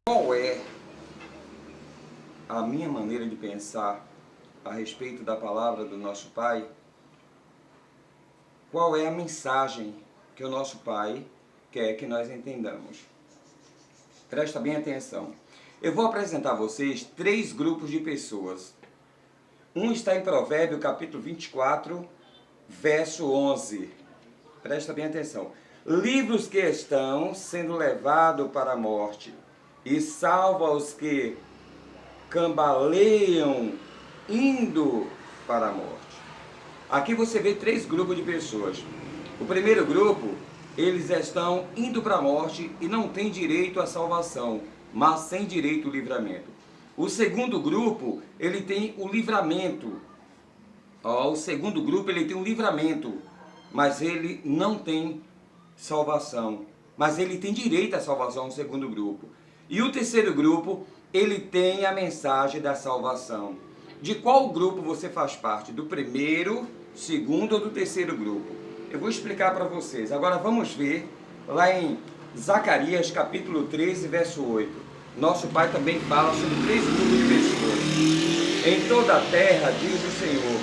Qual é a minha maneira de pensar a respeito da palavra do nosso Pai? Qual é a mensagem que o nosso Pai quer que nós entendamos? Presta bem atenção. Eu vou apresentar a vocês 3 grupos de pessoas. Um está em Provérbios capítulo 24, verso 11. Presta bem atenção. Livros que estão sendo levados para a morte, e salva os que cambaleiam indo para a morte. Aqui você vê 3 grupos de pessoas. O primeiro grupo, eles estão indo para a morte e não têm direito à salvação, mas sem direito ao livramento. O segundo grupo, ele tem o livramento. O segundo grupo, ele tem um livramento, mas ele não tem salvação. Mas ele tem direito à salvação, o segundo grupo. E o terceiro grupo, ele tem a mensagem da salvação. De qual grupo você faz parte? Do primeiro, segundo ou do terceiro grupo? Eu vou explicar para vocês. Agora vamos ver lá em Zacarias capítulo 13, verso 8. Nosso Pai também fala sobre 3 grupos de pessoas. Em toda a terra, diz o Senhor,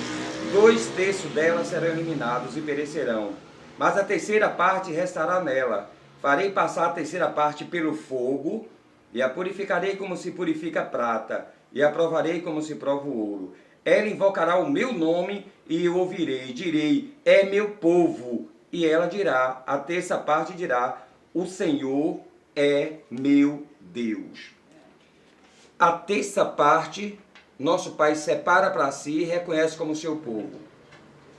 2/3 delas serão eliminados e perecerão, mas a terceira parte restará nela. Farei passar a terceira parte pelo fogo, e a purificarei como se purifica a prata, e a provarei como se prova o ouro. Ela invocará o meu nome, e eu ouvirei, direi, é meu povo. E ela dirá, a terça parte dirá, o Senhor é meu Deus. A terça parte, nosso Pai separa para si e reconhece como seu povo.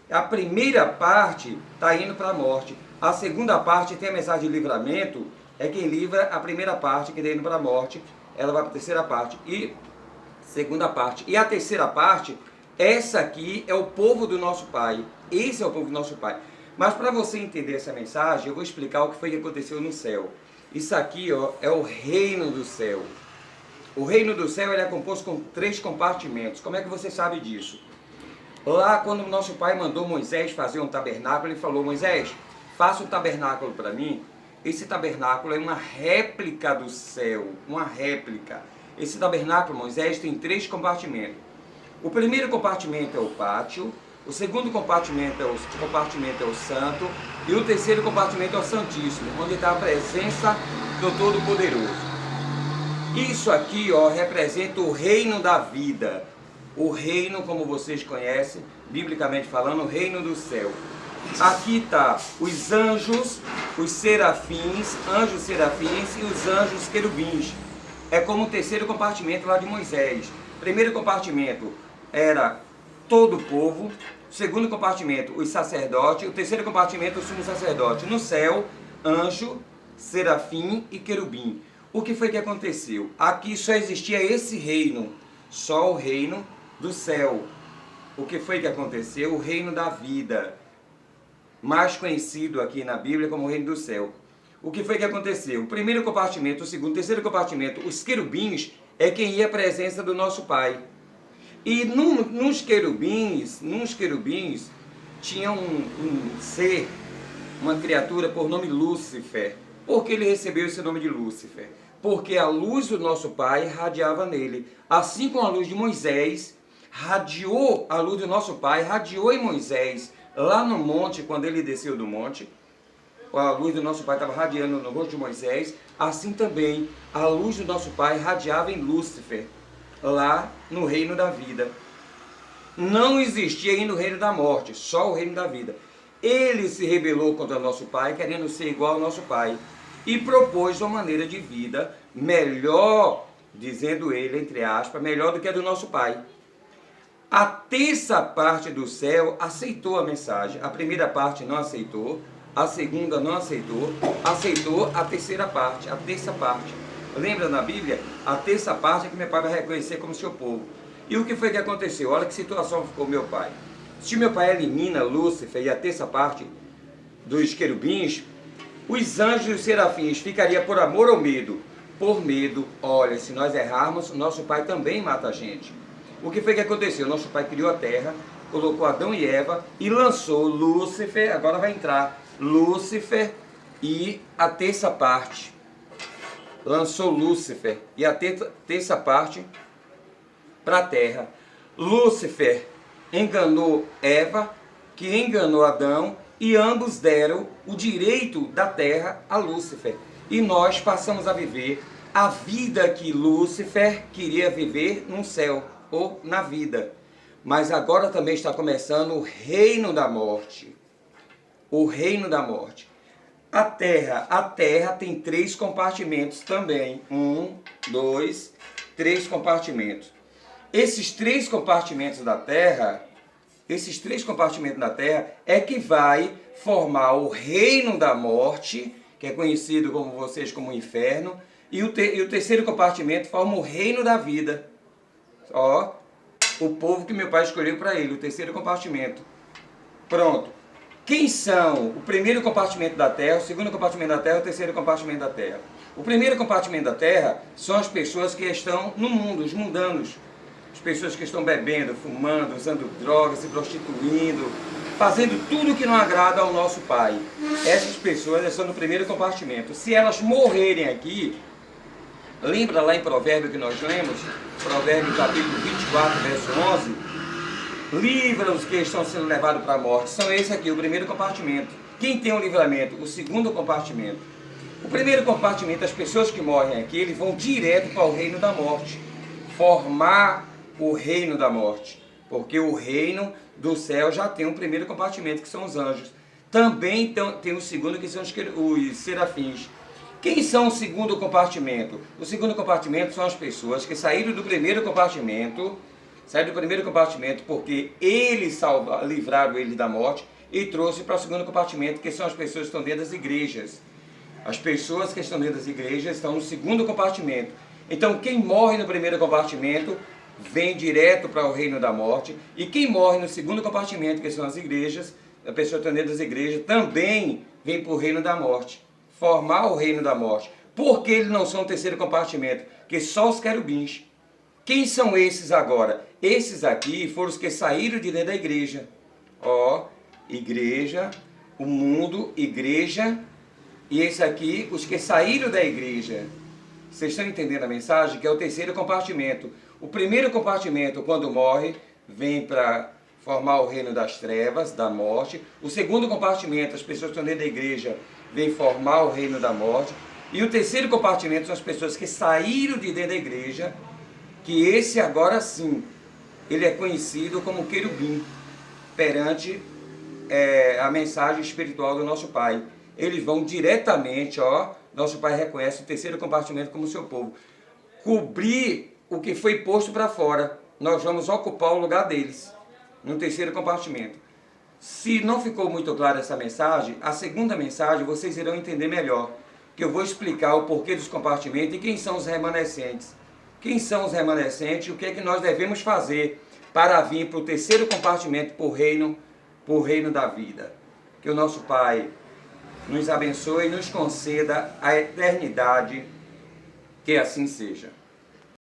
A primeira parte está indo para a morte. A segunda parte tem a mensagem de livramento, é quem livra a primeira parte, que está indo para a morte, ela vai para a terceira parte. E segunda parte. E a terceira parte, essa aqui é o povo do nosso Pai. Esse é o povo do nosso Pai. Mas para você entender essa mensagem, eu vou explicar o que foi que aconteceu no céu. Isso aqui é o reino do céu. O reino do céu ele é composto com 3 compartimentos. Como é que você sabe disso? Lá, quando o nosso Pai mandou Moisés fazer um tabernáculo, ele falou, Moisés, faça um tabernáculo para mim. Esse tabernáculo é uma réplica do céu, uma réplica. Esse tabernáculo, Moisés, tem 3 compartimentos. O primeiro compartimento é o pátio, o segundo compartimento é o santo, e o terceiro compartimento é o santíssimo, onde está a presença do Todo-Poderoso. Isso aqui representa o reino da vida. O reino, como vocês conhecem, biblicamente falando, o reino do céu. Aqui está os anjos, os serafins, anjos serafins e os anjos querubins. É como o terceiro compartimento lá de Moisés. O primeiro compartimento era todo o povo. O segundo compartimento, os sacerdotes. O terceiro compartimento, o sumo sacerdote. No céu, anjo, serafim e querubim. O que foi que aconteceu? Aqui só existia esse reino, só o reino do céu. O que foi que aconteceu? O reino da vida, mais conhecido aqui na Bíblia como o reino do céu. O que foi que aconteceu? O primeiro compartimento, o segundo, o terceiro compartimento, os querubins é quem ia à presença do nosso Pai. E nos querubins tinha um ser, uma criatura por nome Lúcifer. Por que ele recebeu esse nome de Lúcifer? Porque a luz do nosso Pai radiava nele. Assim como a luz de Moisés radiou, a luz do nosso Pai radiou em Moisés, lá no monte, quando ele desceu do monte, a luz do nosso Pai estava radiando no rosto de Moisés, assim também a luz do nosso Pai radiava em Lúcifer, lá no reino da vida. Não existia ainda o reino da morte, só o reino da vida. Ele se rebelou contra nosso Pai, querendo ser igual ao nosso Pai, e propôs uma maneira de vida melhor, dizendo ele, entre aspas, melhor do que a do nosso Pai. A terça parte do céu aceitou a mensagem. A primeira parte não aceitou, a segunda não aceitou, aceitou a terceira parte, a terça parte. Lembra na Bíblia? A terça parte é que meu pai vai reconhecer como seu povo. E o que foi que aconteceu? Olha que situação ficou meu pai. Se meu pai elimina Lúcifer e a terça parte dos querubins, os anjos e os serafins ficariam por amor ou medo? Por medo. Olha, se nós errarmos, nosso pai também mata a gente. O que foi que aconteceu? Nosso Pai criou a terra, colocou Adão e Eva e lançou Lúcifer, agora vai entrar Lúcifer e a terça parte. lançou Lúcifer e a terça parte para a terra. Lúcifer enganou Eva, que enganou Adão, e ambos deram o direito da terra a Lúcifer. E nós passamos a viver a vida que Lúcifer queria viver no céu, ou na vida. Mas agora também está começando o reino da morte. O reino da morte. A terra tem 3 compartimentos também. 1, 2, 3 compartimentos. Esses 3 compartimentos da terra é que vai formar o reino da morte, que é conhecido como vocês como inferno, e o terceiro compartimento forma o reino da vida. Ó, o povo que meu pai escolheu para ele, o terceiro compartimento. Pronto. Quem são o primeiro compartimento da terra, o segundo compartimento da terra, o terceiro compartimento da terra? O primeiro compartimento da terra são as pessoas que estão no mundo, os mundanos. As pessoas que estão bebendo, fumando, usando drogas, se prostituindo, fazendo tudo que não agrada ao nosso Pai. Essas pessoas estão no primeiro compartimento. Se elas morrerem aqui, lembra lá em Provérbio que nós lemos? Provérbio capítulo 24, verso 11. Livra os que estão sendo levados para a morte. São esse aqui, o primeiro compartimento. Quem tem o livramento? O segundo compartimento. O primeiro compartimento, as pessoas que morrem aqui, eles vão direto para o reino da morte. Formar o reino da morte. Porque o reino do céu já tem um primeiro compartimento, que são os anjos. Também tem o segundo, que são os serafins. Quem são o segundo compartimento? O segundo compartimento são as pessoas que saíram do primeiro compartimento, porque eles livraram eles da morte e trouxe para o segundo compartimento, que são as pessoas que estão dentro das igrejas. As pessoas que estão dentro das igrejas estão no segundo compartimento. Então quem morre no primeiro compartimento vem direto para o reino da morte, e quem morre no segundo compartimento, que são as igrejas, a pessoa que está dentro das igrejas, também vem para o reino da morte, formar o reino da morte. Por que eles não são o terceiro compartimento? Porque só os querubins. Quem são esses agora? Esses aqui foram os que saíram de dentro da igreja. Ó, igreja, o mundo, igreja, e esse aqui, os que saíram da igreja. Vocês estão entendendo a mensagem? Que é o terceiro compartimento. O primeiro compartimento, quando morre, vem para formar o reino das trevas, da morte. O segundo compartimento, as pessoas que estão dentro da igreja, vem formar o reino da morte. E o terceiro compartimento são as pessoas que saíram de dentro da igreja, que esse agora sim, ele é conhecido como querubim, perante a mensagem espiritual do nosso Pai. Eles vão diretamente, nosso Pai reconhece o terceiro compartimento como seu povo. Cobrir o que foi posto para fora. Nós vamos ocupar o lugar deles, no terceiro compartimento. Se não ficou muito clara essa mensagem, a segunda mensagem vocês irão entender melhor, que eu vou explicar o porquê dos compartimentos e quem são os remanescentes. Quem são os remanescentes e o que é que nós devemos fazer para vir para o terceiro compartimento, para o reino da vida. Que o nosso Pai nos abençoe e nos conceda a eternidade, que assim seja.